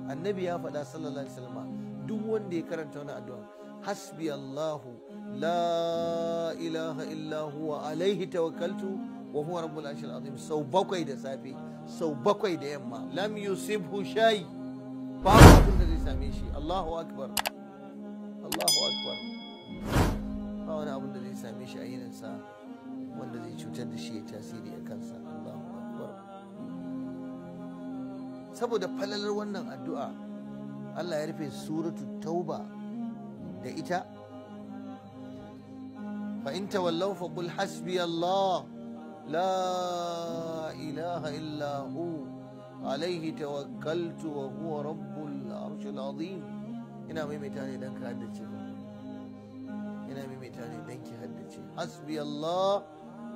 annabi ya faɗa sallallahu alaihi wasallam duk wanda ya karanta wannan addu'a hasbi Allahu la ilaha illa huwa alaihi tawakkaltu wa huwa rabbul arshil azim sau 7 da safe sau 7 da yamma lam yusibhu shay babu abin da zai same shi. Allahu akbar Allahu akbar. ba wani abin da zai same shi a yininsa wanda zai cutar da shi ya tasiri a kansa. Allahu akbar. saboda falalar wannan addu'a Allah ya rufe suratu tauba da ita fa in tawallaw fa qul hasbi Allah la ilaha illa hu alaihi tawakkaltu wa huwa rabbul arshil azim. ina maimaita ne dan ka haddace ina maimaita ne dan ki haddace hasbi Allah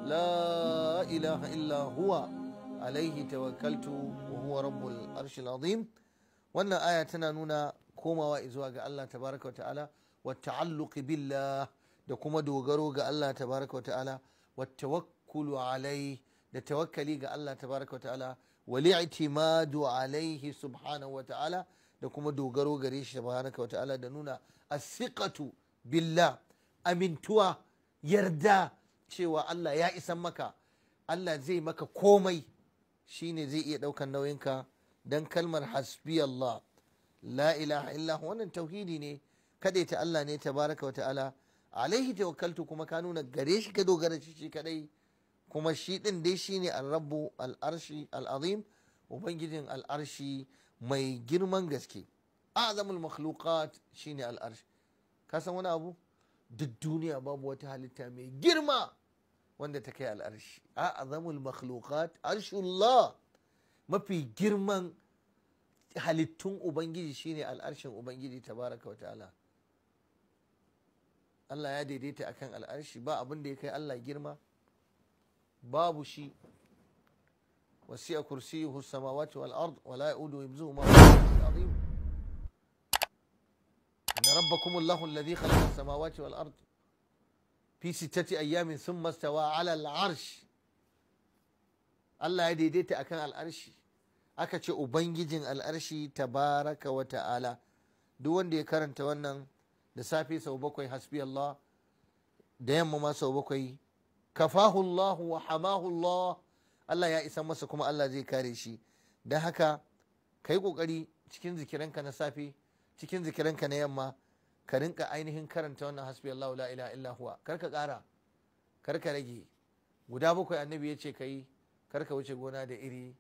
la ilaha illa huwa alaihi tawakkaltu wa huwa rabbul arshil azim. wannan aya tana nuna komawa zuwa ga Allah tabaraka wa ta'ala wa ta'alluq billah da kuma dogaro ga Allah tabaraka wa ta'ala wa tawakkulu alaihi da tawakkali ga Allah tabaraka wa ta'ala wal i'timadu alaihi subhanahu wa ta'ala da kuma dogaro gare shi tabaraka wa ta'ala da nuna as-siqatu billah amintuwa yarda cewa Allah ya isan maka Allah zai maka komai shine zai iya daukan nauyinka. dan kalmar hasbi Allah la ilaha illa wannan tauhidi ne kadaita Allah ne tabaraka wa ta'ala alaihi tawakkaltu kuma ka nuna gare shi ka dogara shi kadai kuma shi din dai shine al-rabbu al-arshi al-azim ubangijin al-arshi mai girman gaske. azamul makhluqat shine al-arsh. ka san wani abu duk duniya babu wata halitta mai girma wanda ta kai al-arshi. azamul makhluqat arshullah mafi girman halittun ubangiji shine al'arshin ubangiji tabaraka wa ta'ala. Allah ya daidaita akan al'arshi ba abin da ya kai Allah girma babu shi. wasi'a kursiyuhu samawati wal ard wa la ya'uduhu hifzuhuma wa huwa al-azim. inna rabbakum Allahu alladhi khalaqa as-samawati wal ard fi 6 ayyamin thumma istawa 'ala al-'arsh. Allah ya daidaita akan al'arshi aka ce ubangijin al'arshi tabaraka wa ta'ala. duk wanda ya karanta wannan da safe sau 7 hasbi Allah da yamma ma sau 7 kafahu Allah wa hamahu Allah. Allah ya isa masa kuma Allah zai kare shi. don haka kai kokari cikin zikiranka na safe cikin zikiranka na yamma ka rinka ainihin karanta wannan hasbi Allah la ilaha illa huwa. karka kara karka rage. guda 7 annabi ya ce kai karka wuce gona da iri.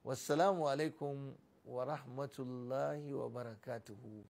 wassalamu alaikum wa rahmatullahi wa barakatuhu.